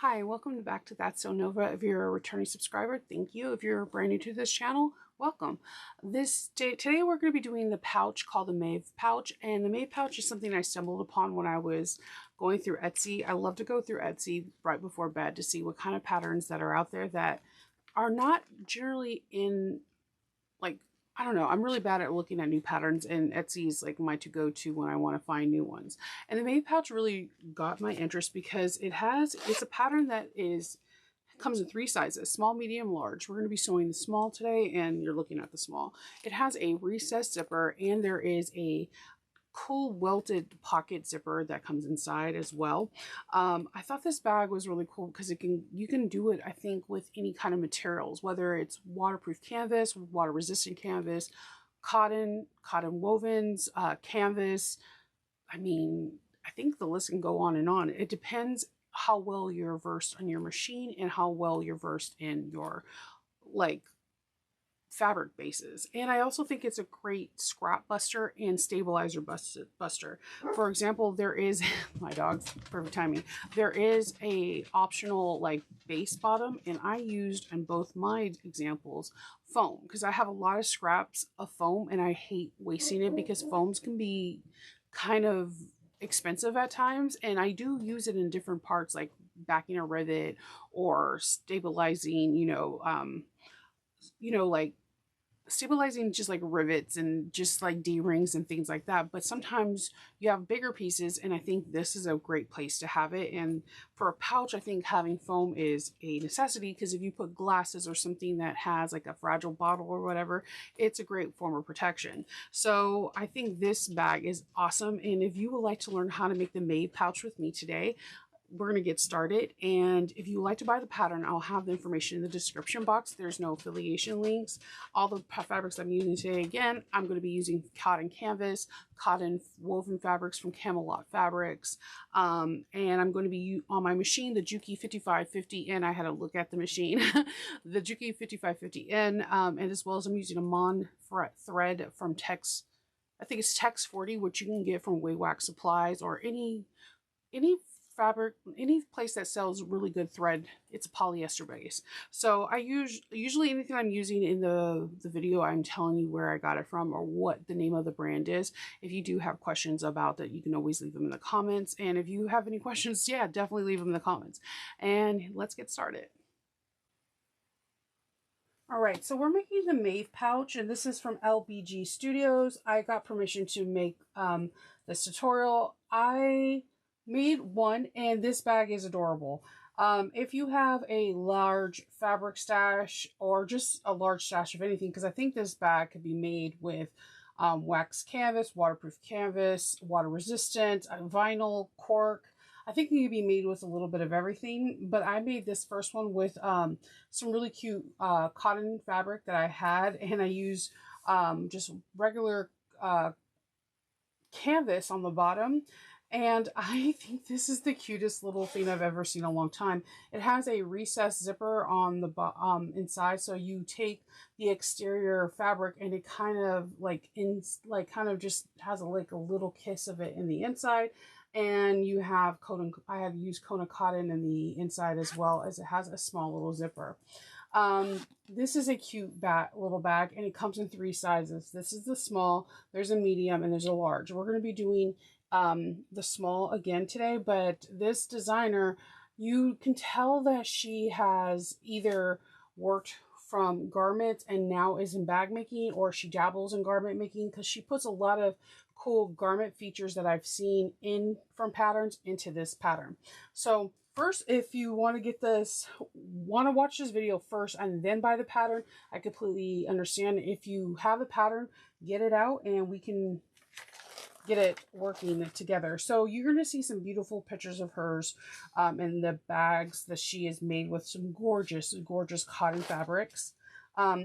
Hi, welcome back to That's So Nova. If you're a returning subscriber, thank you. If you're brand new to this channel, welcome. Today we're going to be doing the pouch called the Maeve Pouch, and the Maeve Pouch is something I stumbled upon when I was going through Etsy. I love to go through Etsy right before bed to see what kind of patterns that are out there that are not generally in, like, I don't know. I'm really bad at looking at new patterns, and Etsy is like my to-go-to when I want to find new ones. And the Maeve Pouch really got my interest because it's a pattern that comes in 3 sizes: small, medium, large. We're going to be sewing the small today, and you're looking at the small. It has a recessed zipper, and there is a cool welted pocket zipper that comes inside as well. I thought this bag was really cool because you can do it, I think, with any kind of materials, whether it's waterproof canvas, water resistant canvas, cotton wovens, canvas. I mean, I think the list can go on and on. It depends how well you're versed on your machine and how well you're versed in your, like, fabric bases. And I also think it's a great scrap buster and stabilizer buster. For example, there is my dog's perfect timing. There is a optional like base bottom, and I used in both my examples foam because I have a lot of scraps of foam and I hate wasting it because foams can be kind of expensive at times, and I do use it in different parts like backing a rivet or stabilizing, like stabilizing just like rivets and just like D-rings and things like that. But sometimes you have bigger pieces, and I think this is a great place to have it. And for a pouch, I think having foam is a necessity because if you put glasses or something that has like a fragile bottle or whatever, it's a great form of protection. So I think this bag is awesome. And if you would like to learn how to make the Maeve Pouch with me today, we're going to get started. And if you would like to buy the pattern, I'll have the information in the description box. There's no affiliation links. All the fabrics I'm using today, again, I'm going to be using cotton canvas, cotton woven fabrics from Camelot Fabrics, and I'm going to be on my machine, the Juki 5550N. I had to look at the machine, the Juki 5550N, and as well as I'm using a Mon thread from Tex. I think it's Tex 40, which you can get from Wax Supplies or any fabric, any place that sells really good thread. It's a polyester base. So I usually anything I'm using in the video, I'm telling you where I got it from or what the name of the brand is. If you do have questions about that, you can always leave them in the comments. And if you have any questions, yeah, definitely leave them in the comments. And let's get started. All right, so we're making the Maeve Pouch, and this is from LBG Studios. I got permission to make this tutorial. I made one, and this bag is adorable. If you have a large fabric stash or just a large stash of anything, because I think this bag could be made with wax canvas, waterproof canvas, water resistant, vinyl, cork. I think it could be made with a little bit of everything, but I made this first one with some really cute cotton fabric that I had, and I used just regular canvas on the bottom. And I think this is the cutest little thing I've ever seen in a long time. It has a recessed zipper on the inside, so you take the exterior fabric and it kind of just has a little kiss of it in the inside. And you have cotton. I have used Kona cotton in the inside as well, as it has a small little zipper. This is a cute little bag, and it comes in 3 sizes. This is the small, there's a medium, and there's a large. We're going to be doing the small again today, but this designer, you can tell that she has either worked from garments and now is in bag making, or she dabbles in garment making, because she puts a lot of cool garment features that I've seen from patterns into this pattern. So first, if you want to watch this video first and then buy the pattern, I completely understand. If you have the pattern, get it out and we can get it working together. So you're going to see some beautiful pictures of hers in the bags that she has made with some gorgeous cotton fabrics.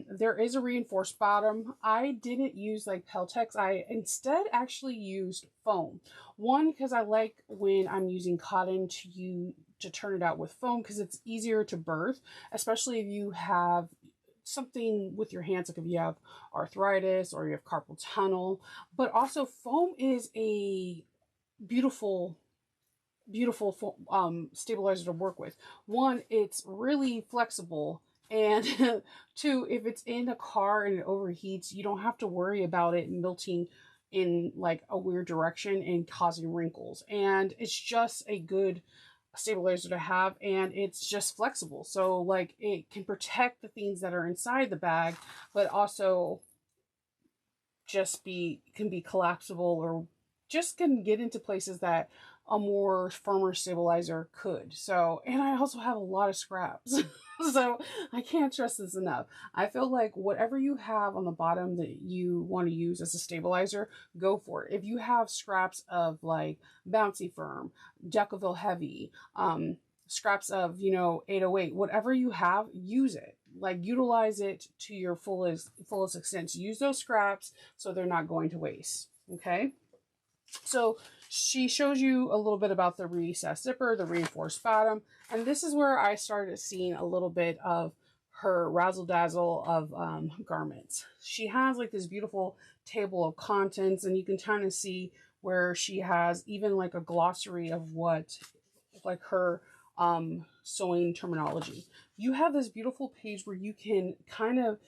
There is a reinforced bottom. I didn't use like Peltex. I instead actually used foam. One, because I like when I'm using cotton to turn it out with foam, because it's easier to birth, especially if you have something with your hands, like if you have arthritis or you have carpal tunnel. But also foam is a beautiful beautiful stabilizer to work with. One, it's really flexible, and two, if it's in a car and it overheats, you don't have to worry about it melting in like a weird direction and causing wrinkles. And it's just a good stabilizer to have, and it's just flexible, so like it can protect the things that are inside the bag, but also just can be collapsible, or just can get into places that a more firmer stabilizer could. So, and I also have a lot of scraps. So I can't stress this enough. I feel like whatever you have on the bottom that you want to use as a stabilizer, go for it. If you have scraps of like Bouncy Firm, Decaville Heavy, scraps of, 808, whatever you have, use it. Like, utilize it to your fullest extent. Use those scraps so they're not going to waste. Okay. So she shows you a little bit about the recessed zipper, the reinforced bottom, and this is where I started seeing a little bit of her razzle dazzle of garments. She has like this beautiful table of contents, and you can kind of see where she has even like a glossary of what like her sewing terminology. You have this beautiful page where you can kind of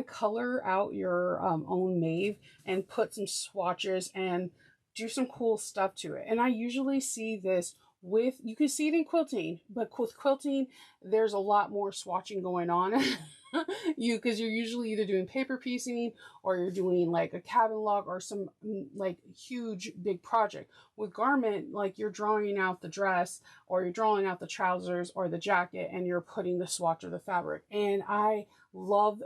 color out your own Maeve and put some swatches and do some cool stuff to it. And I usually see this with, you can see it in quilting, but with quilting, there's a lot more swatching going on. Because you're usually either doing paper piecing or you're doing like a cabin log or some like huge big project. With garment, like you're drawing out the dress or you're drawing out the trousers or the jacket and you're putting the swatch of the fabric. And I love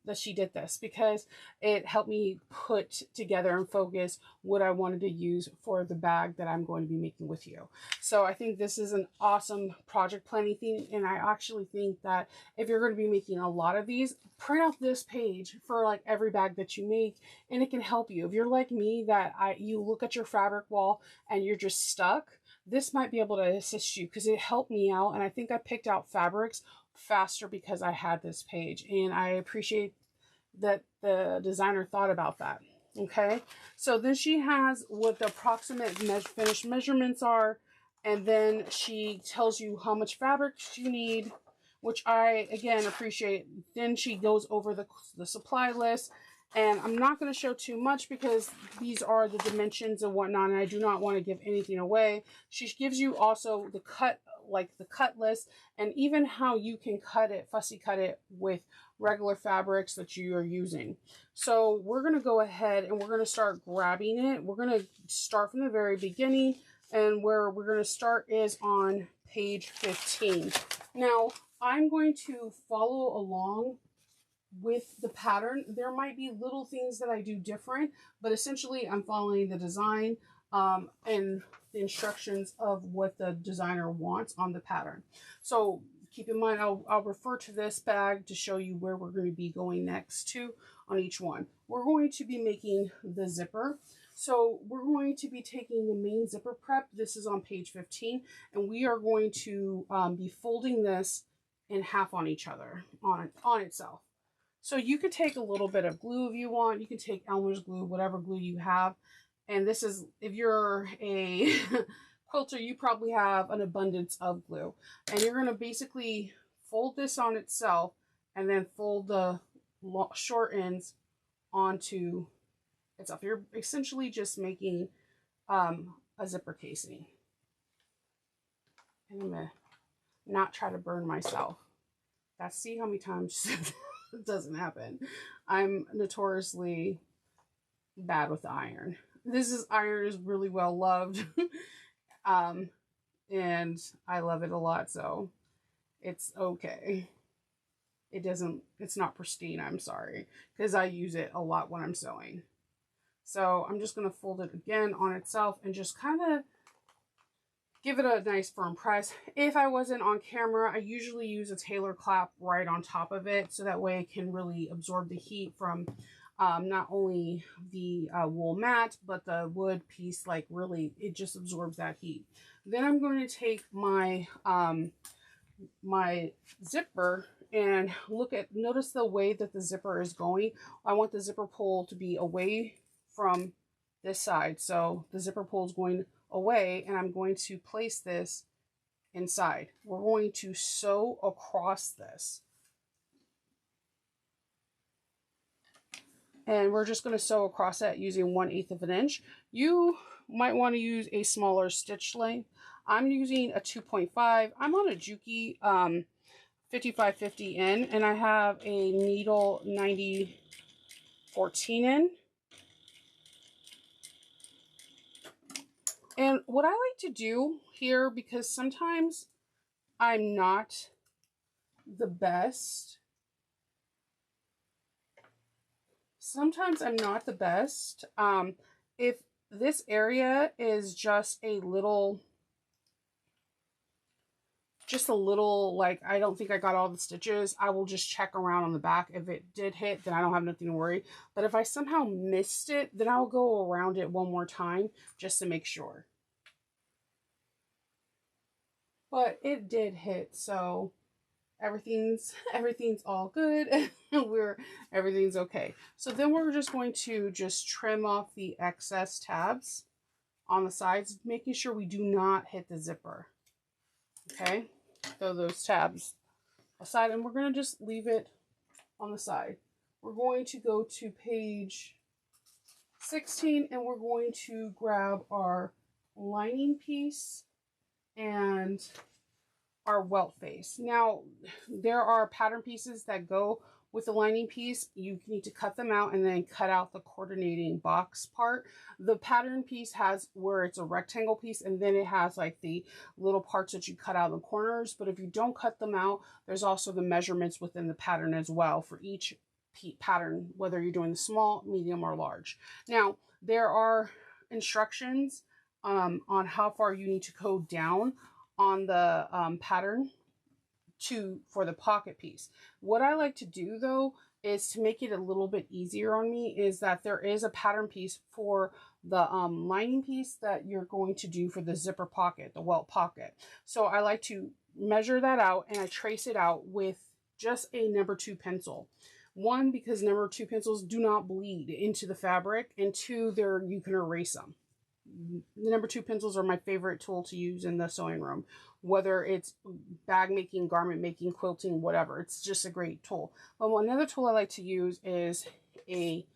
that she did this, because it helped me put together and focus what I wanted to use for the bag that I'm going to be making with you. So I think this is an awesome project planning thing, and I actually think that if you're going to be making a lot of these, print out this page for like every bag that you make, and it can help you. If you're like me, that you look at your fabric wall and you're just stuck, this might be able to assist you, because it helped me out, and I think I picked out fabrics faster because I had this page, and I appreciate that the designer thought about that. Okay, so then she has what the approximate finished measurements are, and then she tells you how much fabric you need, which I again appreciate. Then she goes over the supply list, and I'm not going to show too much because these are the dimensions and whatnot, and I do not want to give anything away. She gives you also the cut, like the cut list, and even how you can cut it, fussy cut it with regular fabrics that you are using. So we're going to go ahead and we're going to start grabbing it. We're going to start from the very beginning, and where we're going to start is on page 15. Now, I'm going to follow along with the pattern. There might be little things that I do different, but essentially I'm following the design and the instructions of what the designer wants on the pattern. So keep in mind, I'll refer to this bag to show you where we're going to be going next to on each one. We're going to be making the zipper. So we're going to be taking the main zipper prep. This is on page 15, and we are going to be folding this in half on each other, on itself. So you could take a little bit of glue if you want. You can take Elmer's glue, whatever glue you have. And this is, if you're a quilter, you probably have an abundance of glue. And you're going to basically fold this on itself and then fold the short ends onto itself. You're essentially just making a zipper casing. And I'm going to not try to burn myself. See how many times it doesn't happen. I'm notoriously bad with the iron. Iron is really well loved. And I love it a lot, so it's okay. It's not pristine, I'm sorry, because I use it a lot when I'm sewing. So I'm just going to fold it again on itself and just kind of give it a nice firm press. If I wasn't on camera, I usually use a tailor clap right on top of it, so that way it can really absorb the heat from not only the wool mat, but the wood piece. Like, really, it just absorbs that heat. Then I'm going to take my my zipper and notice the way that the zipper is going. I want the zipper pull to be away from this side, so the zipper pull is going away, and I'm going to place this inside. We're going to sew across this. And we're just going to sew across that using 1/8 of an inch. You might want to use a smaller stitch length. I'm using a 2.5. I'm on a Juki 5550N, and I have a needle 9014N. And what I like to do here, because sometimes I'm not the best. If this area is just a little like, I don't think I got all the stitches, I will just check around on the back. If it did hit, then I don't have nothing to worry. But if I somehow missed it, then I'll go around it one more time just to make sure. But it did hit, so everything's all good. Everything's okay. So then we're just going to trim off the excess tabs on the sides, making sure we do not hit the zipper. Okay, throw those tabs aside, and we're going to just leave it on the side. We're going to go to page 16, and we're going to grab our lining piece and our welt face. Now, there are pattern pieces that go with the lining piece. You need to cut them out and then cut out the coordinating box part. The pattern piece has where it's a rectangle piece, and then it has like the little parts that you cut out in the corners. But if you don't cut them out, there's also the measurements within the pattern as well for each pattern, whether you're doing the small, medium, or large. Now, there are instructions on how far you need to go down on the pattern for the pocket piece. What I like to do though is to make it a little bit easier on me is that there is a pattern piece for the lining piece that you're going to do for the zipper pocket, the welt pocket. So I like to measure that out, and I trace it out with just a number 2 pencil. One, because number 2 pencils do not bleed into the fabric, and 2, you can erase them. The number 2 pencils are my favorite tool to use in the sewing room, whether it's bag making, garment making, quilting, whatever. It's just a great tool. But another tool I like to use is a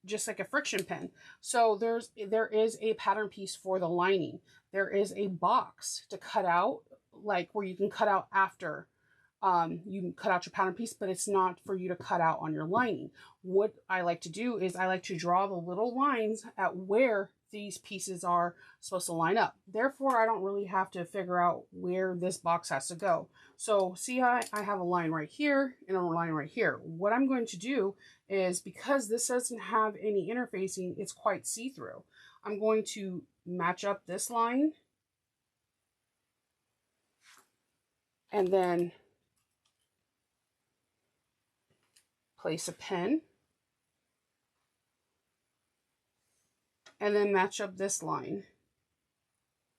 just like a friction pen. So there is a pattern piece for the lining. There is a box to cut out, like where you can cut out after you can cut out your pattern piece, but it's not for you to cut out on your lining. What I like to do is I like to draw the little lines at where these pieces are supposed to line up. Therefore, I don't really have to figure out where this box has to go. So see how I have a line right here and a line right here. What I'm going to do is, because this doesn't have any interfacing, it's quite see-through. I'm going to match up this line and then place a pin, and then match up this line.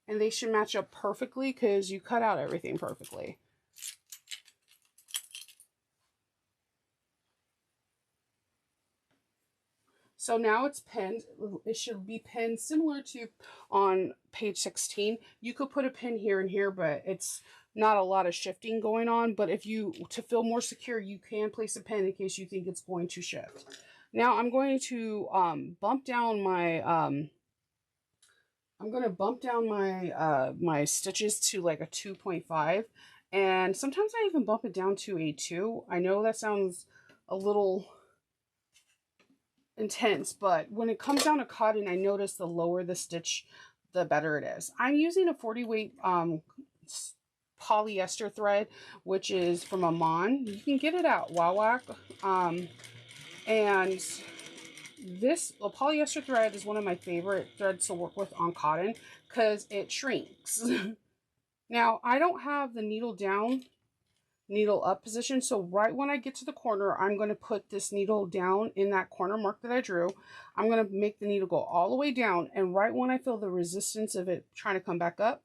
And they should match up perfectly because you cut out everything perfectly. So now it's pinned. It should be pinned similar to on page 16. You could put a pin here and here, but it's not a lot of shifting going on. But if you, to feel more secure, you can place a pin in case you think it's going to shift. Now I'm going to bump down my my stitches to like a 2.5, and sometimes I even bump it down to a 2. I know that sounds a little intense, but when it comes down to cotton, I notice the lower the stitch, the better it is. I'm using a 40 weight polyester thread, which is from Amon. You can get it at Wawak. And this polyester thread is one of my favorite threads to work with on cotton because it shrinks. Now, I don't have the needle down, needle up position, so right when I get to the corner, I'm going to put this needle down in that corner mark that I drew. I'm going to make the needle go all the way down, and right when I feel the resistance of it trying to come back up,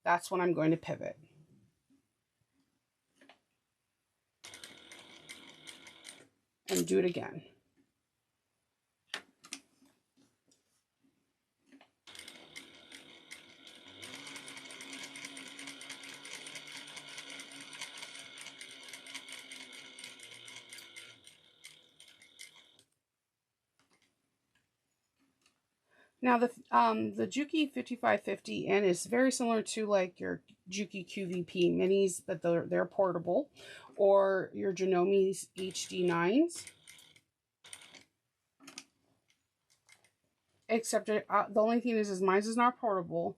that's when I'm going to pivot. And do it again. Now the Juki 5550N is very similar to like your Juki QVP minis, but they're portable, or your Janome HD9s. Except the only thing is mine is not portable,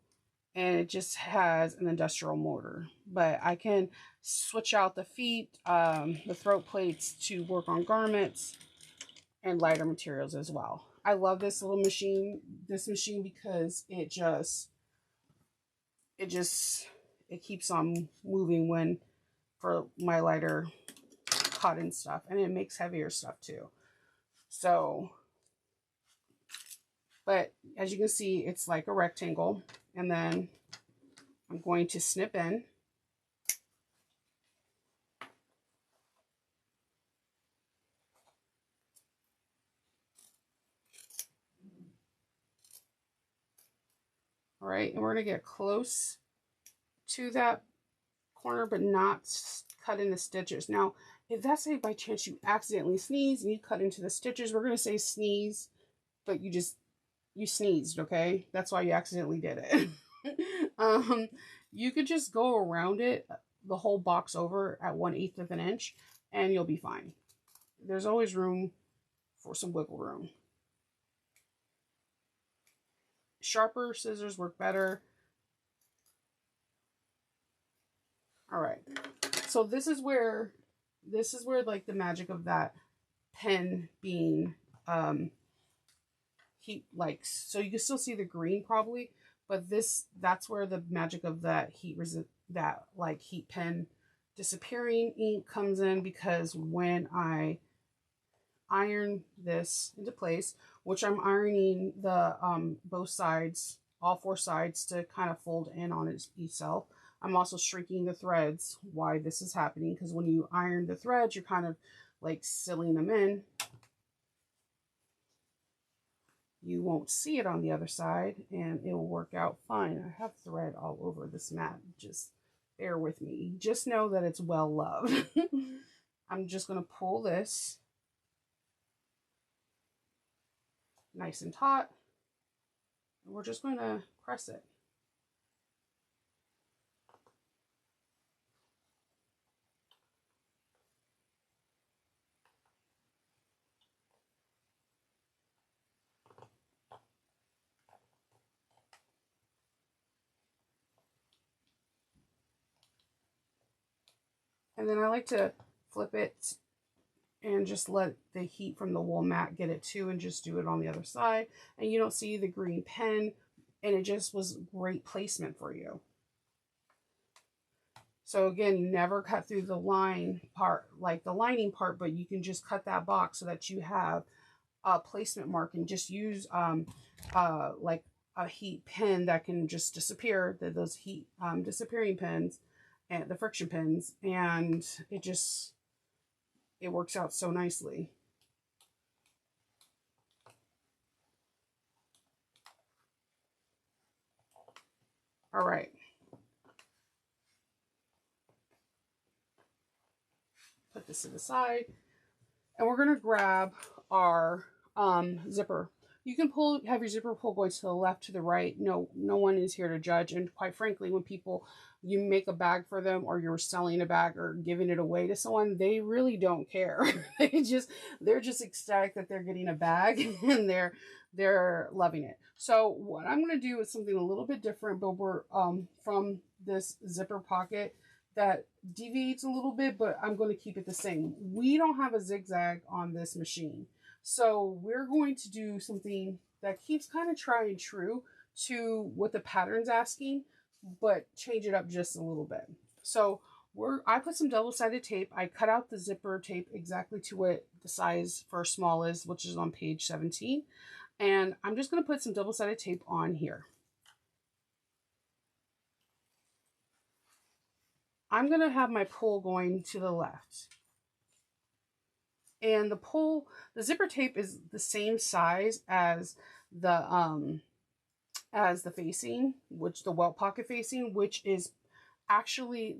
and it just has an industrial motor. But I can switch out the feet, the throat plates to work on garments and lighter materials as well. I love this little machine, because it keeps on moving when for my lighter cotton stuff, and it makes heavier stuff too. So, but as you can see, it's like a rectangle, and then I'm going to snip in. All right, and we're going to get close to that corner, but not cut in the stitches. Now, if that's say by chance you accidentally sneeze and you cut into the stitches, we're going to say sneeze, but you sneezed, okay? That's why you accidentally did it. You could just go around it, the whole box over at 1/8 of an inch, and you'll be fine. There's always room for some wiggle room. Sharper scissors work better. All right. So this is where like the magic of that pen being heat, like, so you can still see the green probably, but that's where the magic of that heat pen disappearing ink comes in, because when I iron this into place, which I'm ironing the both sides, all 4 sides, to kind of fold in on itself. I'm also shrinking the threads while this is happening, because when you iron the threads, you're kind of like sealing them in. You won't see it on the other side, and it will work out fine. I have thread all over this mat. Just bear with me. Just know that it's well loved. I'm just going to pull this nice and taut, and we're just going to press it. And then I like to flip it and just let the heat from the wool mat get it too, and just do it on the other side. And you don't see the green pen, and it just was great placement for you. So again, you never cut through the line part, like the lining part, but you can just cut that box so that you have a placement mark, and just use like a heat pin that can just disappear, those heat disappearing pins and the friction pins, and it works out so nicely. All right. Put this to the side, and we're going to grab our zipper. You can have your zipper pull going to the left, to the right. No one is here to judge. And quite frankly, when you make a bag for them, or you're selling a bag or giving it away to someone, they really don't care. They're just ecstatic that they're getting a bag, and they're loving it. So what I'm going to do is something a little bit different, but we're from this zipper pocket that deviates a little bit, but I'm going to keep it the same. We don't have a zigzag on this machine, so we're going to do something that keeps kind of tried and true to what the pattern's asking, but change it up just a little bit. So I put some double-sided tape. I cut out the zipper tape exactly to what the size for small is, which is on page 17. And I'm just going to put some double-sided tape on here. I'm going to have my pull going to the left. And the zipper tape is the same size as the facing, the welt pocket facing, which is actually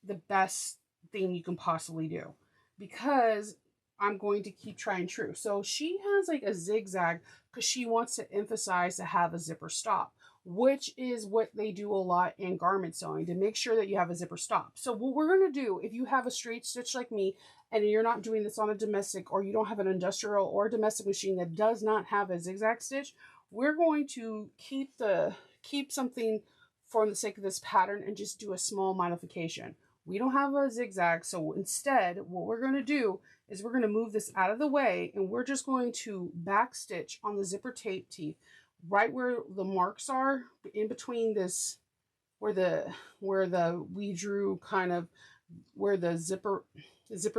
the best thing you can possibly do, because I'm going to keep trying true. So she has like a zigzag because she wants to emphasize to have a zipper stop, which is what they do a lot in garment sewing to make sure that you have a zipper stop. So what we're going to do, if you have a straight stitch like me and you're not doing this on a domestic, or you don't have an industrial or domestic machine that does not have a zigzag stitch, we're going to keep something for the sake of this pattern and just do a small modification. We don't have a zigzag, so instead what we're going to do is we're going to move this out of the way, and we're just going to back stitch on the zipper tape teeth right where the marks are in between this, where we drew kind of where the zipper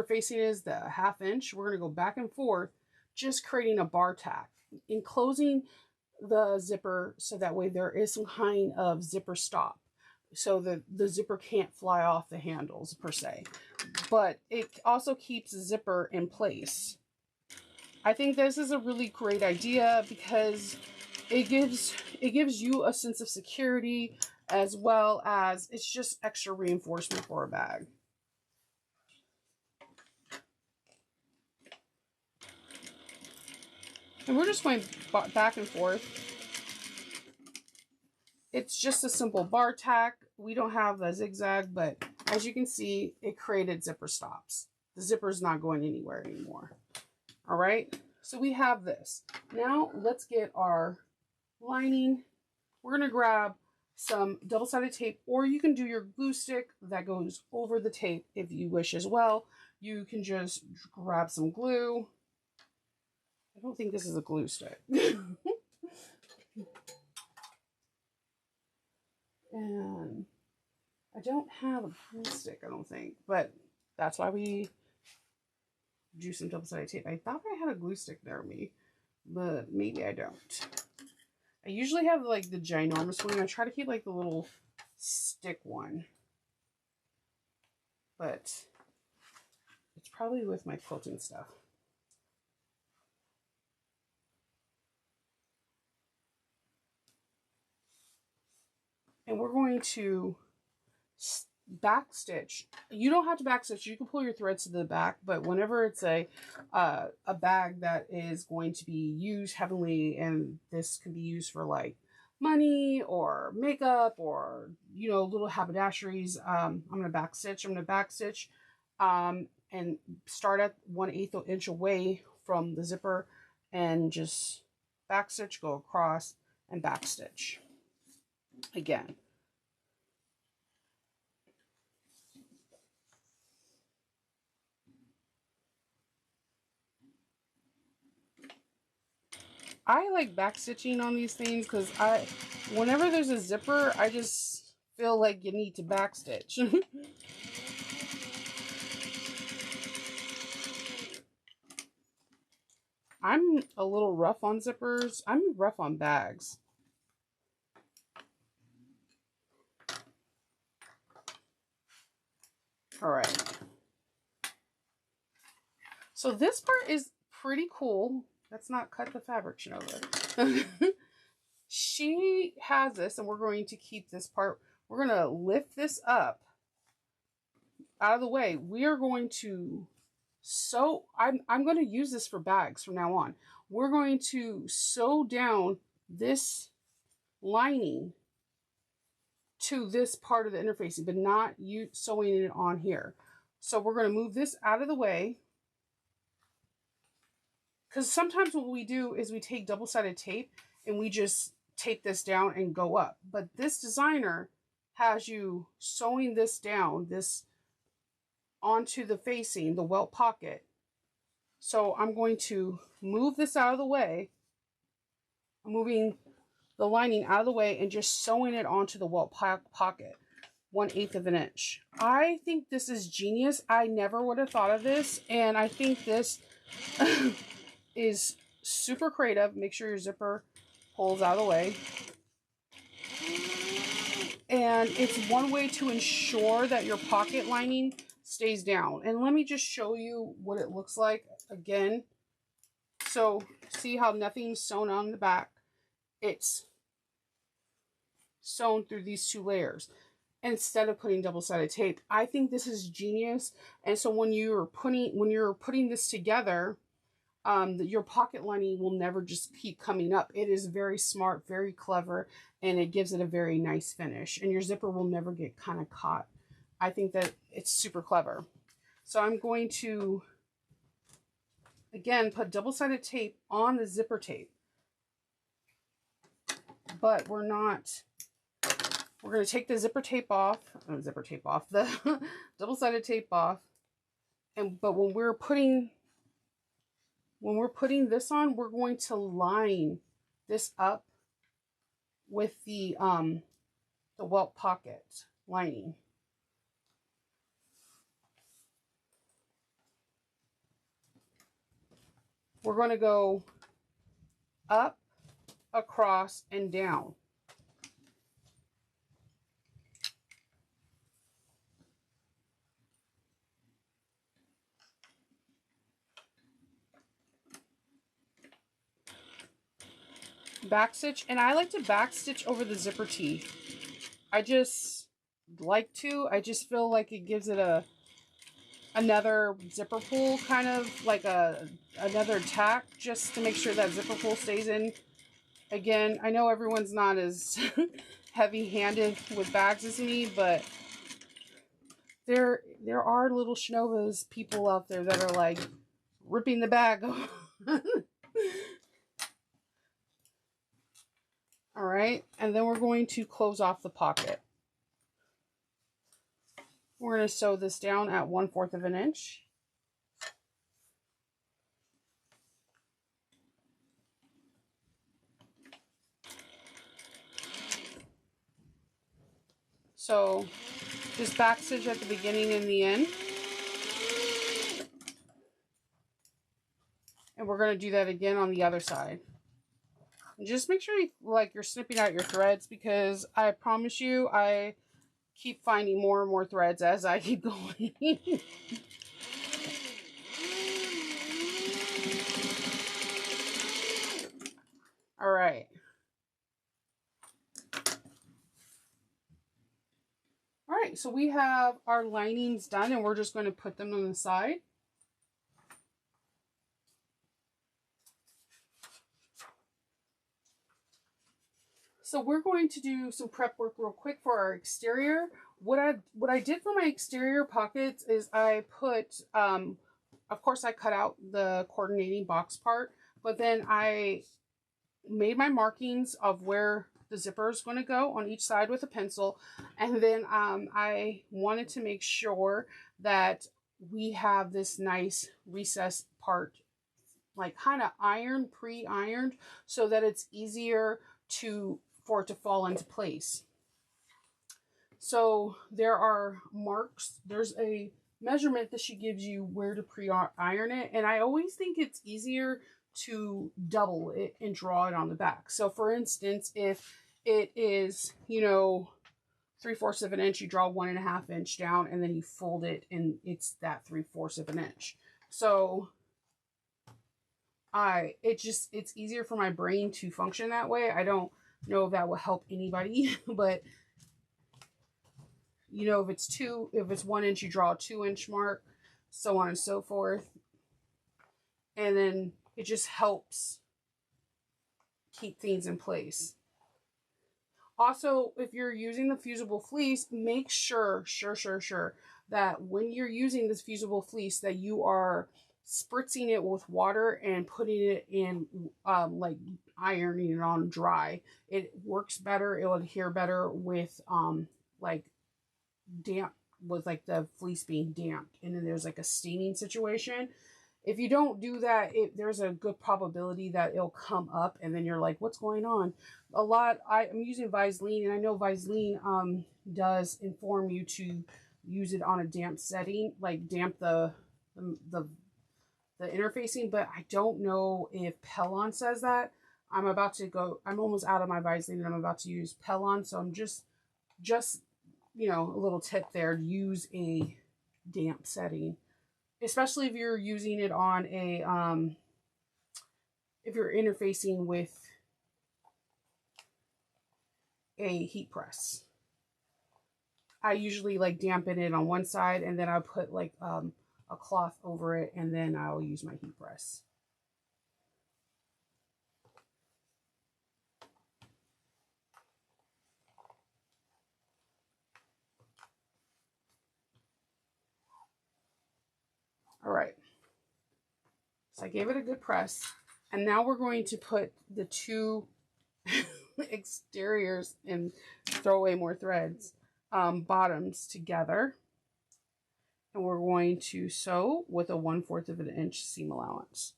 facing is, the 1/2 inch. We're going to go back and forth, just creating a bar tack, enclosing the zipper so that way there is some kind of zipper stop, so that the zipper can't fly off the handles per se, but it also keeps the zipper in place. I think this is a really great idea because it gives you a sense of security, as well as it's just extra reinforcement for a bag. And we're just going back and forth. It's just a simple bar tack. We don't have a zigzag, but as you can see, it created zipper stops. The zipper is not going anywhere anymore. All right, so we have this. Now let's get our lining. We're going to grab some double-sided tape, or you can do your glue stick that goes over the tape if you wish as well. You can just grab some glue. I don't think this is a glue stick. And I don't have a glue stick, I don't think, but that's why we do some double-sided tape. I thought I had a glue stick near me, but maybe I don't. I usually have like the ginormous one. I try to keep like the little stick one, but it's probably with my quilting stuff. And we're going to back stitch. You don't have to back stitch. You can pull your threads to the back, but whenever it's a bag that is going to be used heavily, and this can be used for like money or makeup or, you know, little haberdasheries, I'm going to back stitch. I'm going to back stitch and start at 1/8 inch away from the zipper and just back stitch, go across and back stitch again. I like back stitching on these things because whenever there's a zipper, I just feel like you need to back stitch. I'm a little rough on zippers. I'm rough on bags. All right. So this part is pretty cool. Let's not cut the fabric, Shinova. She has this, and we're going to keep this part. We're going to lift this up out of the way. We are going to sew. I'm going to use this for bags from now on. We're going to sew down this lining to this part of the interfacing, but not sewing it on here. So we're going to move this out of the way, because sometimes what we do is we take double-sided tape and we just tape this down and go up. But this designer has you sewing this down, this onto the facing, the welt pocket. So I'm going to move this out of the way. I'm moving the lining out of the way and just sewing it onto the welt pocket, 1/8 inch. I think this is genius. I never would have thought of this, and I think this is super creative. Make sure your zipper pulls out of the way. And it's one way to ensure that your pocket lining stays down. And let me just show you what it looks like again. So see how nothing's sewn on the back? It's sewn through these two layers. instead of putting double-sided tape. I think this is genius. And so when you're putting this together, your pocket lining will never just keep coming up. It is very smart, very clever, and it gives it a very nice finish. And your zipper will never get kind of caught. I think that it's super clever. So I'm going to, again, put double-sided tape on the zipper tape. But we're going to take the the double-sided tape off. But when we're putting this on, we're going to line this up with the welt pocket lining. We're going to go up, across, and down. Backstitch, and I like to backstitch over the zipper tee. I just like to. I just feel like it gives it another zipper pull, kind of like another tack, just to make sure that zipper pull stays in. Again, I know everyone's not as heavy-handed with bags as me, but there are little Schnovas people out there that are like ripping the bag. All right, and then we're going to close off the pocket. We're going to sew this down at 1/4 of an inch. So just backstitch at the beginning and the end. And we're going to do that again on the other side. And just make sure you're snipping out your threads, because I promise you, I keep finding more and more threads as I keep going. All right. All right, so we have our linings done, and we're just going to put them on the side. So we're going to do some prep work real quick for our exterior. What I did for my exterior pockets is I put, of course I cut out the coordinating box part, but then I made my markings of where the zipper is going to go on each side with a pencil. And then I wanted to make sure that we have this nice recessed part, like kind of pre-ironed, so that it's easier for it to fall into place. So there are marks. There's a measurement that she gives you where to pre-iron it. And I always think it's easier to double it and draw it on the back. So for instance, if it is, 3/4 of an inch, you draw 1.5 inch down, and then you fold it, and it's that 3/4 of an inch. So it's easier for my brain to function that way. I don't know if that will help anybody, but if it's 1 inch, you draw a 2-inch mark, so on and so forth. And then it just helps keep things in place. Also, if you're using the fusible fleece, make sure that when you're using this fusible fleece, that you are spritzing it with water and putting it in, like ironing it on dry. It works better. It'll adhere better with, like damp, with like the fleece being damp, and then there's like a steaming situation. If you don't do that, there's a good probability that it'll come up, and then you're like, what's going on? I'm using Vaseline, and I know Vaseline does inform you to use it on a damp setting, like damp the interfacing, but I don't know if Pellon says that. I'm almost out of my Vaseline, and I'm about to use Pellon, so I'm just a little tip there, use a damp setting, especially if you're using it on if you're interfacing with a heat press. I usually like dampen it on one side, and then I put like a cloth over it, and then I'll use my heat press. All right. So I gave it a good press. And now we're going to put the two exteriors and throw away more threads, bottoms together. And we're going to sew with a 1/4 of an inch seam allowance.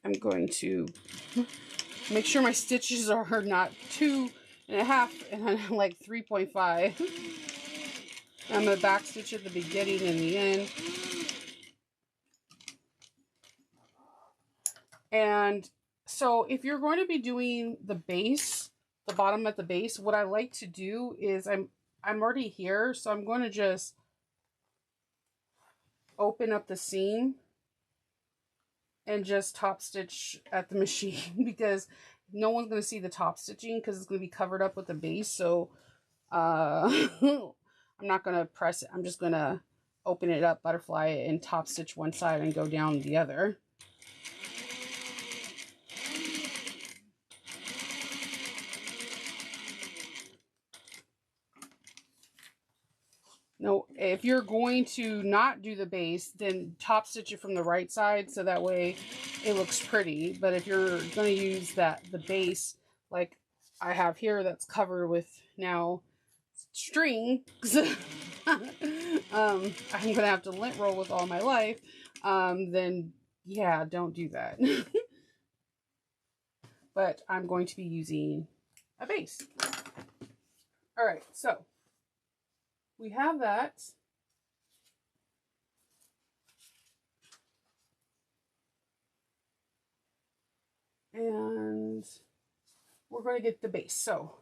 I'm going to make sure my stitches are not 2.5 and like 3.5. I'm going to back stitch at the beginning and the end. And so if you're going to be doing the base, the bottom at the base, what I like to do is I'm already here, so I'm going to just open up the seam and just top stitch at the machine because no one's going to see the top stitching because it's going to be covered up with the base. So I'm not going to press it. I'm just going to open it up, butterfly it, and top stitch one side and go down the other. No, if you're going to not do the base, then top stitch it from the right side so that way it looks pretty. But if you're going to use the base like I have here that's covered with now string, I'm going to have to lint roll with all my life, then yeah, don't do that. But I'm going to be using a base. All right, so we have that. And we're going to get the base. So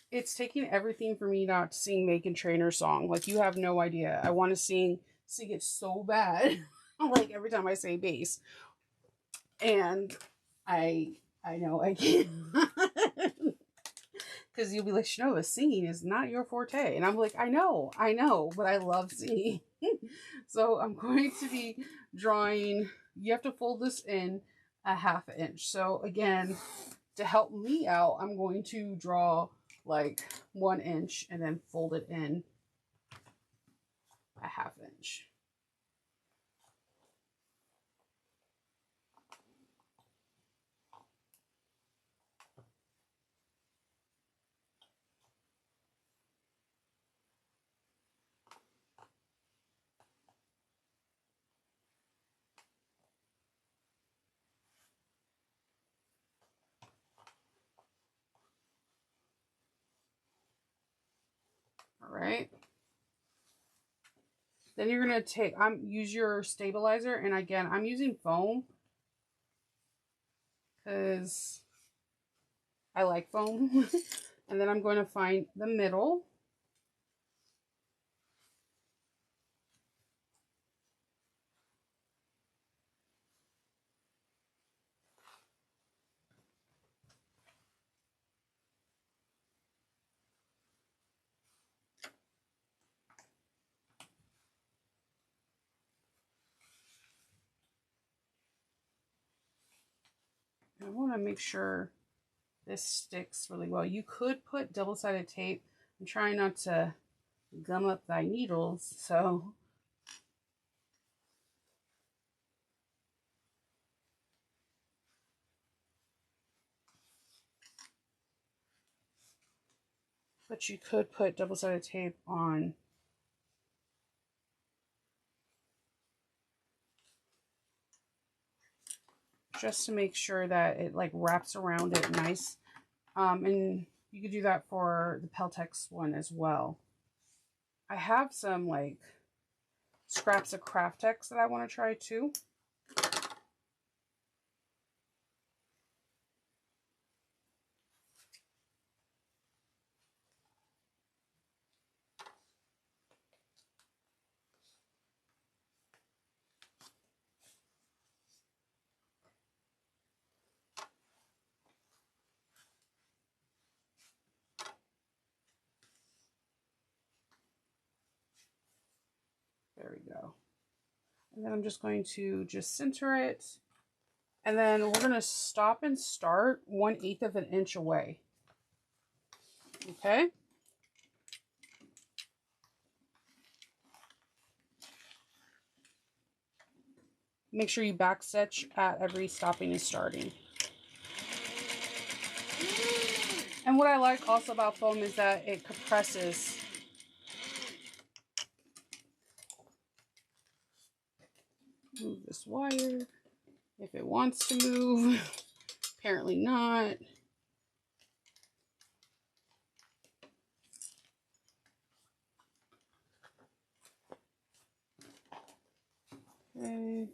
it's taking everything for me not to sing Megan Trainor's song. Like, you have no idea. I want to sing it so bad. Like, every time I say base. And I know I can't. Because you'll be like, Shinova, singing is not your forte. And I'm like, I know, but I love singing. So I'm going to be drawing, you have to fold this in a 1/2 inch. So again, to help me out, I'm going to draw like 1 inch and then fold it in a 1/2 inch. All right. Then you're going to use your stabilizer. And again, I'm using foam because I like foam. And then I'm going to find the middle. I want to make sure this sticks really well. You could put double-sided tape. I'm trying not to gum up thy needles, so. But you could put double-sided tape on. Just to make sure that it like wraps around it nice. And you could do that for the Peltex one as well. I have some like scraps of Craftex that I want to try too. There we go. And then I'm just going to just center it. And then we're going to stop and start 1/8 of an inch away. Okay. Make sure you back stitch at every stopping and starting. And what I like also about foam is that it compresses. Move this wire if it wants to move. Apparently not. Okay.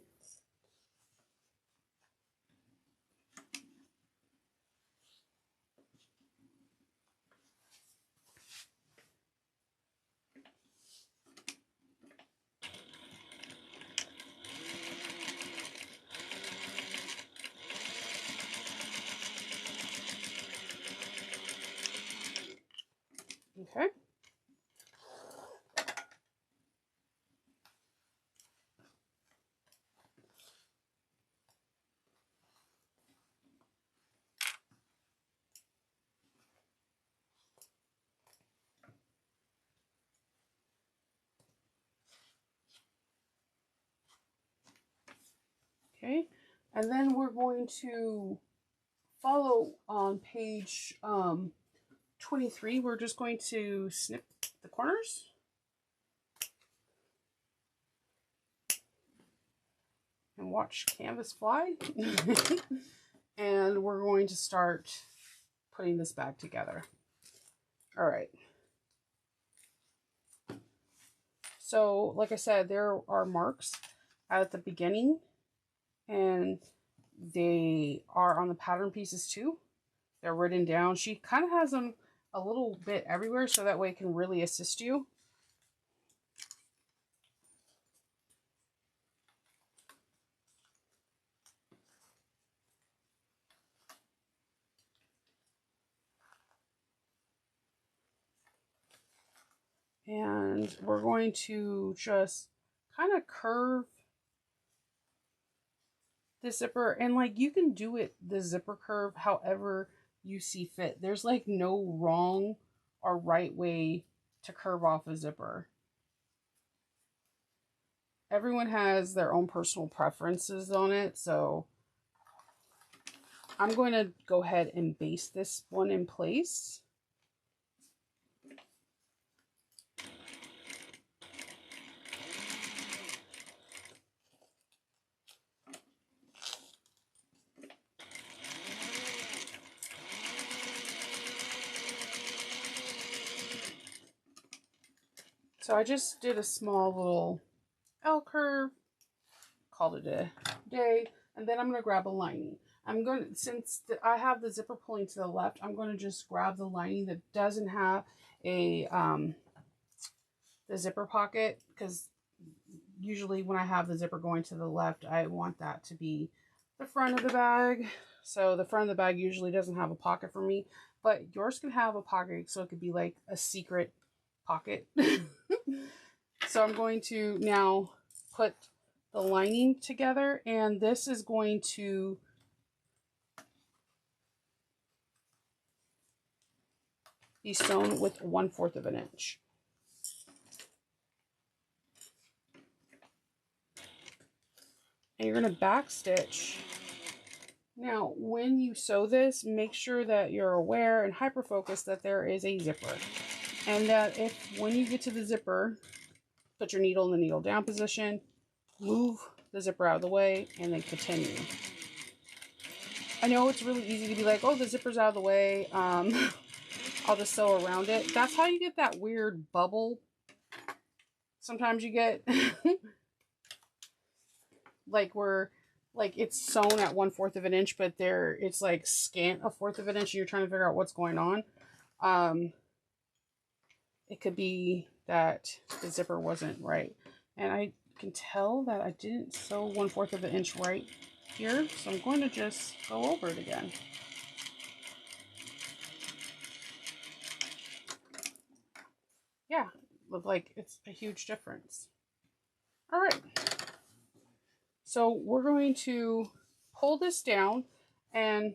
Okay. Okay. And then we're going to follow on page 23. We're just going to snip the corners. And watch canvas fly. And we're going to start putting this back together. All right. So, like I said, there are marks at the beginning, and they are on the pattern pieces too. They're written down. She kind of has them a little bit everywhere, so that way it can really assist you. And we're going to just kind of curve the zipper, and like you can do it the zipper curve however you see fit. There's like no wrong or right way to curve off a zipper. Everyone has their own personal preferences on it, so I'm going to go ahead and base this one in place. So I just did a small little L curve, called it a day, and then I'm going to grab a lining. I'm going to, since I have the zipper pulling to the left, I'm going to just grab the lining that doesn't have a the zipper pocket, because usually when I have the zipper going to the left, I want that to be the front of the bag. So the front of the bag usually doesn't have a pocket for me, but yours can have a pocket, so it could be like a secret pocket. So I'm going to now put the lining together, and this is going to be sewn with 1/4 of an inch. And you're going to back stitch. Now, when you sew this, make sure that you're aware and hyper focused that there is a zipper. And that if, when you get to the zipper, put your needle in the needle down position, move the zipper out of the way, and then continue. I know it's really easy to be like, oh, the zipper's out of the way. I'll just sew around it. That's how you get that weird bubble. Sometimes you get like where like it's sewn at 1/4 of an inch, but there it's like scant 1/4 of an inch, and you're trying to figure out what's going on. It could be that the zipper wasn't right, and I can tell that I didn't sew 1/4 of an inch right here, so I'm going to just go over it again. Yeah, look like it's a huge difference. All right. So we're going to pull this down and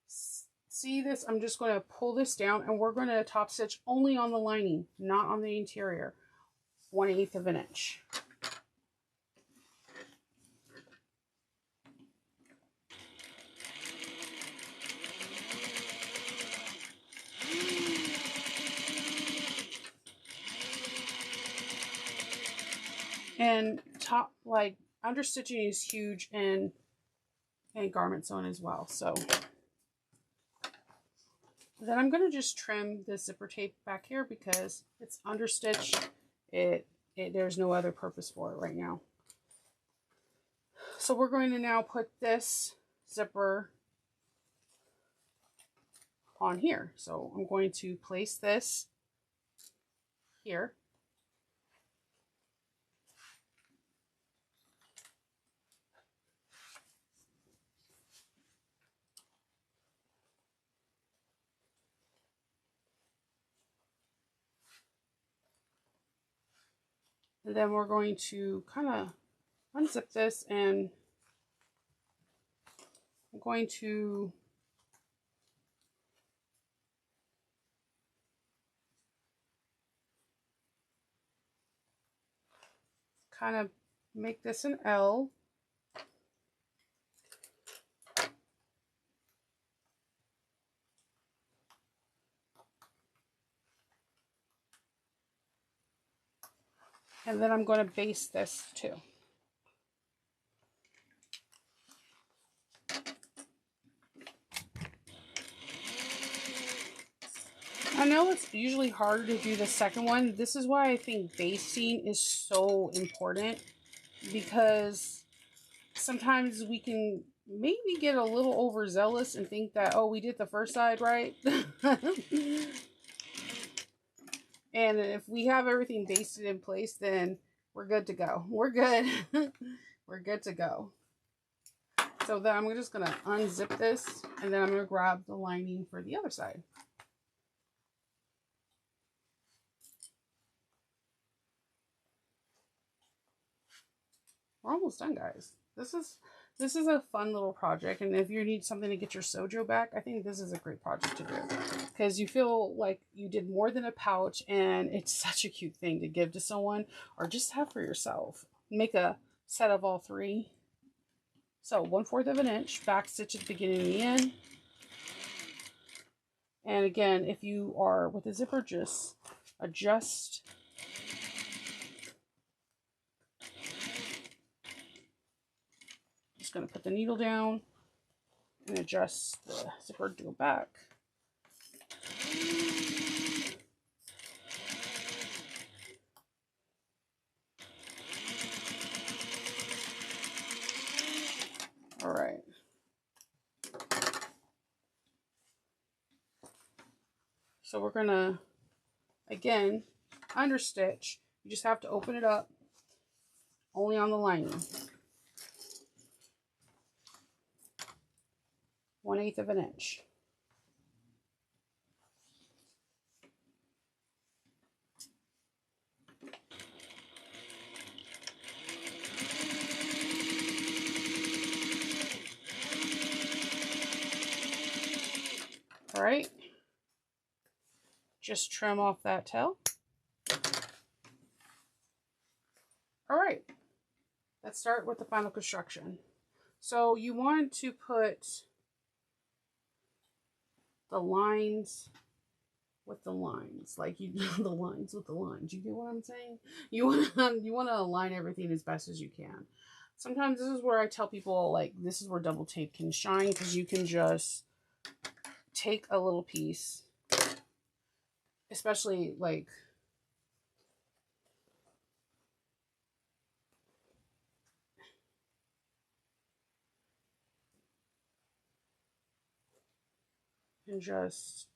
see this. I'm just going to pull this down and we're going to top stitch only on the lining, not on the interior. 1/8 of an inch. And top, like, understitching is huge in garment sewing as well. So then I'm going to just trim the zipper tape back here because it's understitched. There's no other purpose for it right now. So we're going to now put this zipper on here. So I'm going to place this here. And then we're going to kind of unzip this, and I'm going to kind of make this an L. And then I'm going to base this too. I know it's usually harder to do the second one. This is why I think basting is so important, because sometimes we can maybe get a little overzealous and think that, oh, we did the first side right. And if we have everything basted in place, then we're good to go. We're good. We're good to go. So then I'm just going to unzip this, and then I'm going to grab the lining for the other side. We're almost done, guys. This is a fun little project, and if you need something to get your sojo back, I think this is a great project to do, because you feel like you did more than a pouch, and it's such a cute thing to give to someone or just have for yourself. Make a set of all three. So 1/4 of an inch, back stitch at the beginning and the end. And again, if you are with a zipper, just adjust. Just going to put the needle down and adjust the zipper to go back. All right. So we're going to, again, understitch. You just have to open it up only on the lining. 1/8 of an inch. All right. Just trim off that tail. All right. Let's start with the final construction. So you want to put the lines with the lines, like you the lines with the lines. You get what I'm saying? You want to align everything as best as you can. Sometimes this is where I tell people, like, this is where double tape can shine, because you can just take a little piece, especially like and just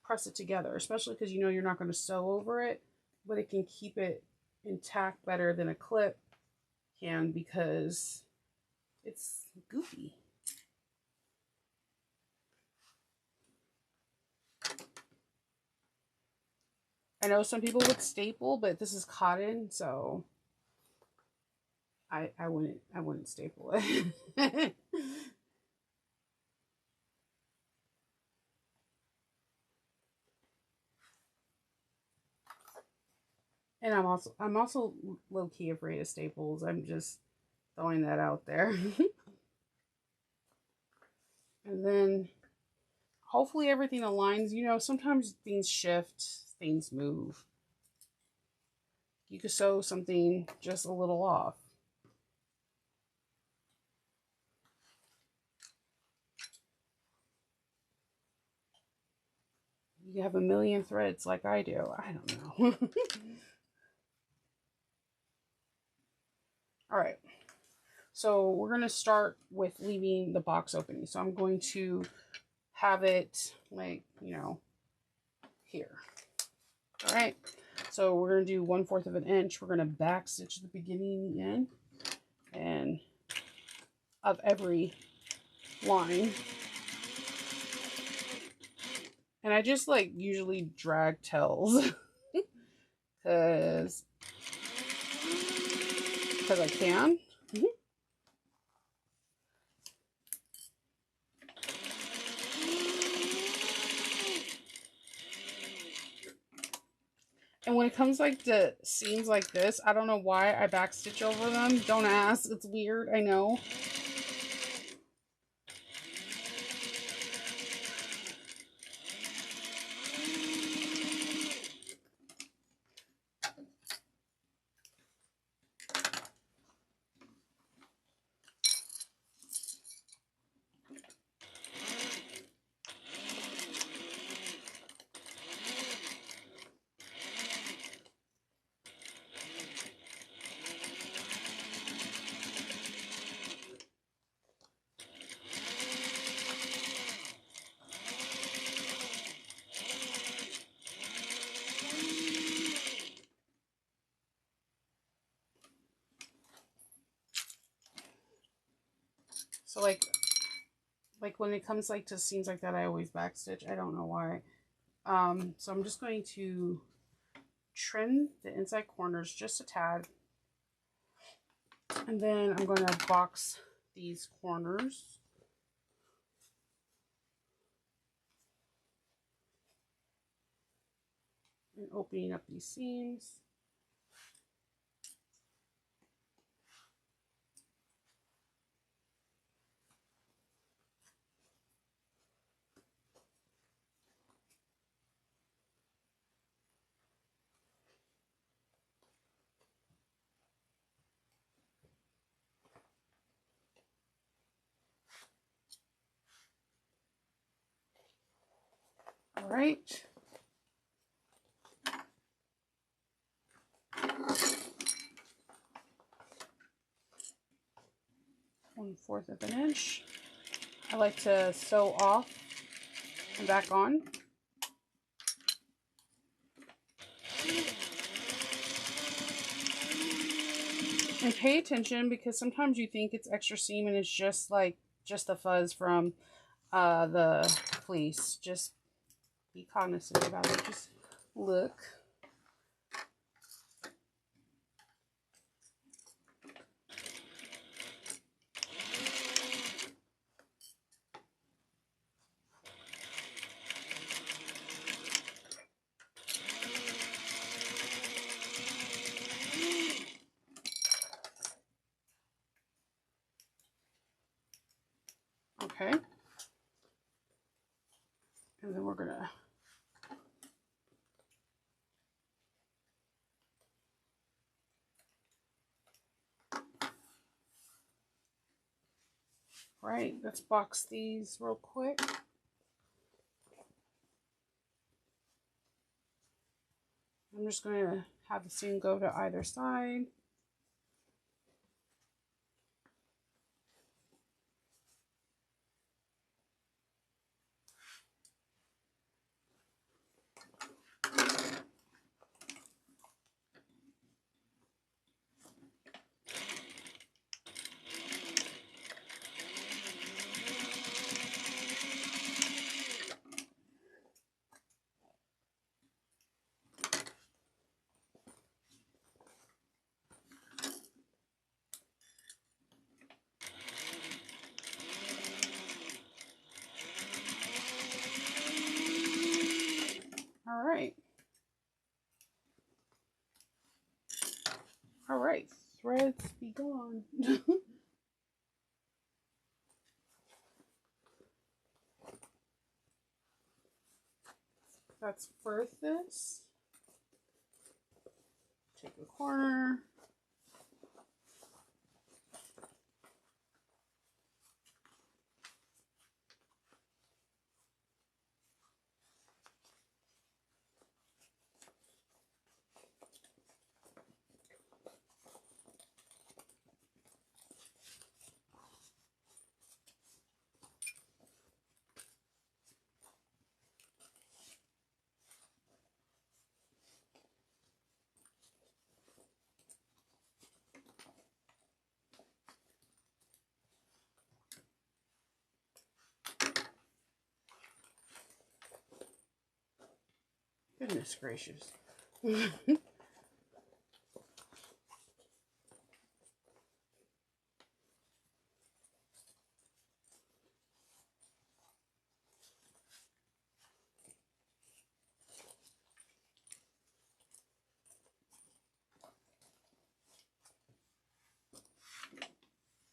press it together, especially because you know you're not going to sew over it, but it can keep it intact better than a clip can, because it's goofy. I know some people would staple, but this is cotton, so I wouldn't staple it. And I'm also low key afraid of staples. I'm just throwing that out there. And then hopefully everything aligns. You know, sometimes things shift, things move. You could sew something just a little off. You have a million threads like I do. I don't know. All right. So we're going to start with leaving the box opening. So I'm going to have it like, you know, here. All right. So we're going to do 1/4 of an inch. We're going to back stitch the beginning in and of every line. And I just like usually drag tails because I can. And when it comes like to seams like this, I don't know why I backstitch over them. Don't ask. It's weird. I know. So like when it comes like to seams like that, I always backstitch. I don't know why. So I'm just going to trim the inside corners just a tad. And then I'm going to box these corners. And opening up these seams. All right. One-fourth of an inch. I like to sew off and back on. And pay attention because sometimes you think it's extra seam and it's just like just the fuzz from the fleece. Just be cognizant about it. Just look. Okay. And then we're gonna let's box these real quick. I'm just going to have the seam go to either side. threads be gone. Let's birth this. Take a corner. Goodness gracious.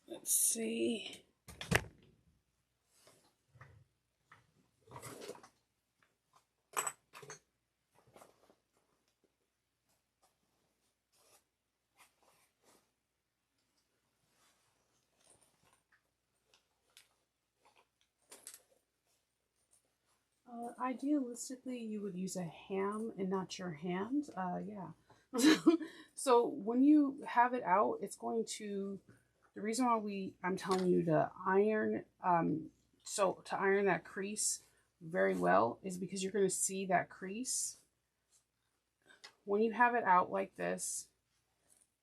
Let's see. Idealistically, you would use a ham and not your hand. Yeah. So when you have it out, it's going to, the reason why I'm telling you to iron, so to iron that crease very well is because you're going to see that crease. When you have it out like this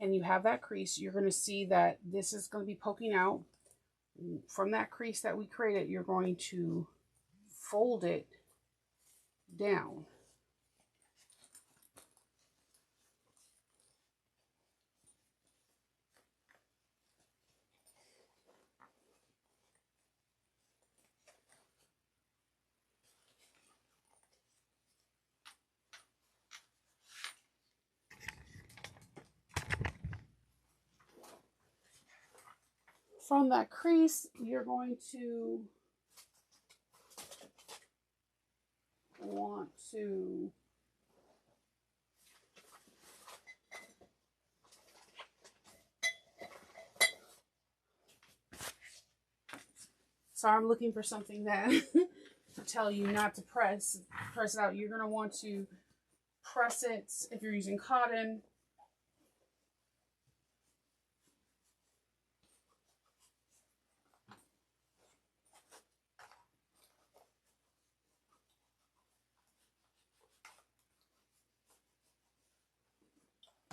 and you have that crease, you're going to see that this is going to be poking out. From that crease that we created, you're going to fold it down. From that crease, you're going to want to I'm looking for something that to tell you not to press it out. You're going to want to press it if you're using cotton.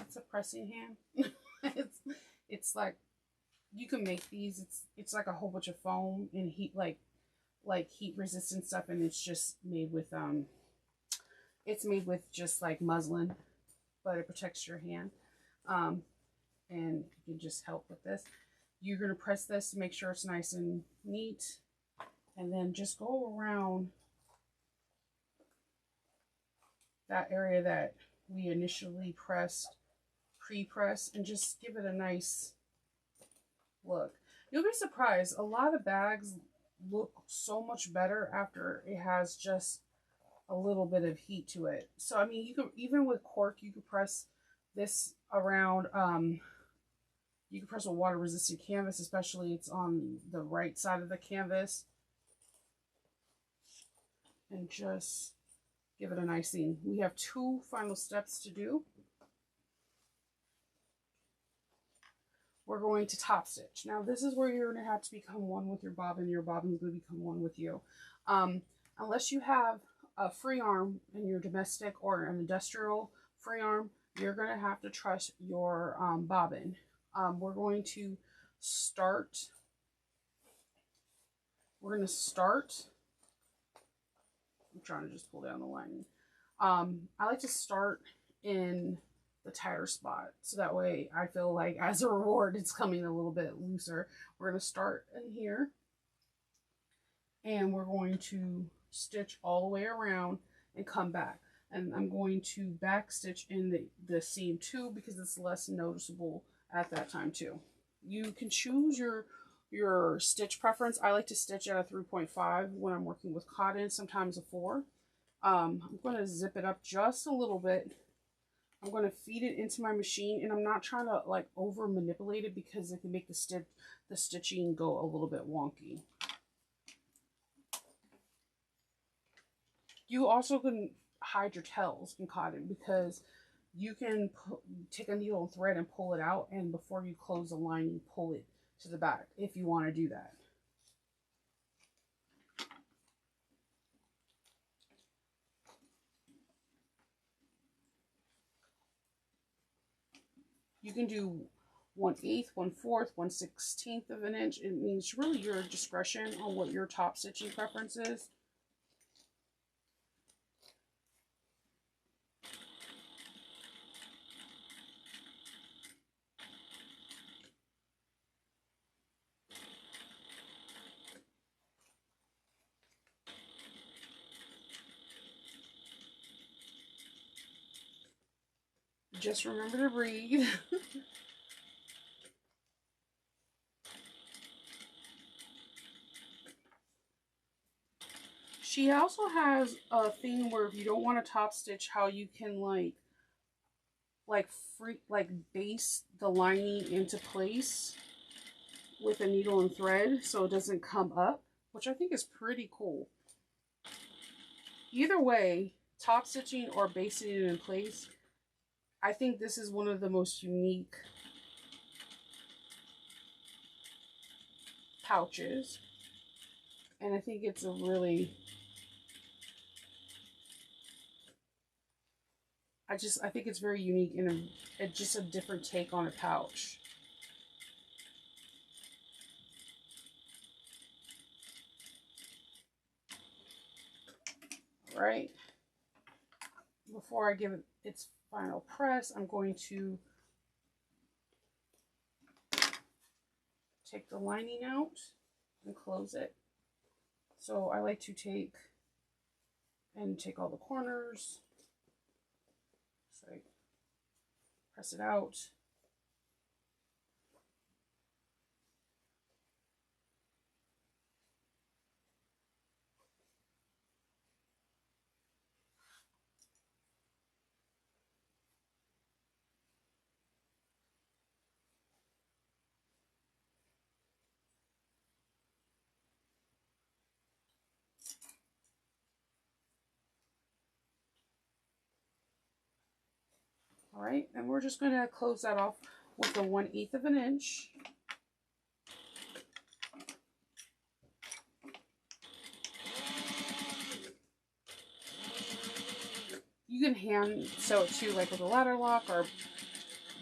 It's a pressing hand. it's like, you can make these. It's like a whole bunch of foam and heat, like heat resistant stuff, and it's just made with it's made with just like muslin, but it protects your hand. And you can just help with this. You're going to press this to make sure it's nice and neat, and then just go around that area that we initially pre-pressed, and just give it a nice look. You'll be surprised. A lot of bags look so much better after it has just a little bit of heat to it. So, I mean, you can, even with cork, you could press this around. You can press a water resistant canvas, especially it's on the right side of the canvas, and just give it a nice scene. We have 2 final steps to do. We're going to top stitch. Now this is where you're going to have to become one with your bobbin. Your bobbin's going to become one with you. Unless you have a free arm in your domestic or an industrial free arm, you're going to have to trust your bobbin. We're going to start. I'm trying to just pull down the lining. I like to start in the tighter spot, so that way I feel like as a reward it's coming a little bit looser. We're going to start in here, and we're going to stitch all the way around and come back, and I'm going to back stitch in the seam too, because it's less noticeable at that time too. You can choose your stitch preference. I like to stitch at a 3.5 when I'm working with cotton, sometimes a 4. I'm going to zip it up just a little bit. I'm going to feed it into my machine, and I'm not trying to like over manipulate it because it can make the stitching go a little bit wonky. You also can hide your tails in cotton because you can take a needle and thread and pull it out, and before you close the lining, pull it to the back if you want to do that. You can do 1/8, 1/4, 1/16 of an inch. It means really your discretion on what your top stitching preference is. Just remember to breathe. She also has a thing where if you don't want to top stitch, how you can like base the lining into place with a needle and thread so it doesn't come up, which I think is pretty cool. Either way, top stitching or basting it in place, I think this is one of the most unique pouches, and I think it's a really, I think it's very unique and just a different take on a pouch. All right, before I give it its final press, I'm going to take the lining out and close it. So I like to take all the corners. So I press it out. All right, and we're just going to close that off with a 1/8 of an inch. You can hand sew it too, like with a ladder lock or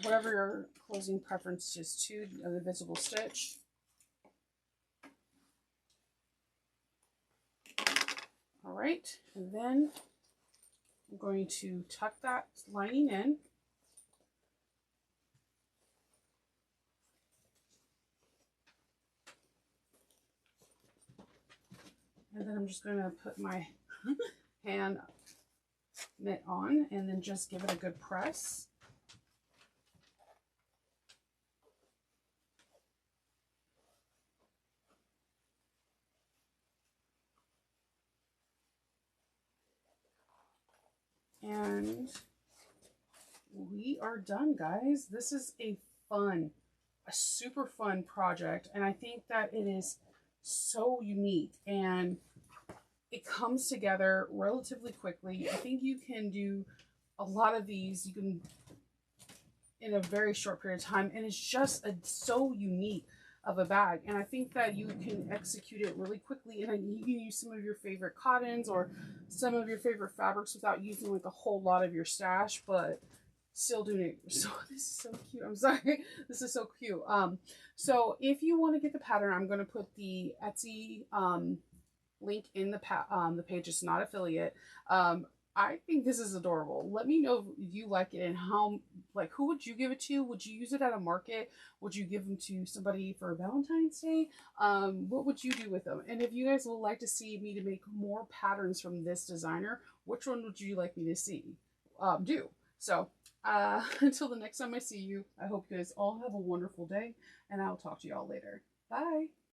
whatever your closing preference is to an invisible stitch. All right, and then I'm going to tuck that lining in. And then I'm just going to put my hand mitt on and then just give it a good press. And we are done, guys. This is a super fun project, and I think that it is so unique and it comes together relatively quickly. I think you can do a lot of these in a very short period of time, and it's just so unique of a bag, and I think that you can execute it really quickly, and you can use some of your favorite cottons or some of your favorite fabrics without using like a whole lot of your stash, but still doing it. So this is so cute. I'm sorry. This is so cute. So if you want to get the pattern, I'm going to put the Etsy link in the page. It's not affiliate. I think this is adorable. Let me know if you like it and who would you give it to? Would you use it at a market? Would you give them to somebody for Valentine's Day? What would you do with them? And if you guys would like to see me to make more patterns from this designer, which one would you like me to see? Do? So until the next time I see you, I hope you guys all have a wonderful day, and I'll talk to you all later. Bye.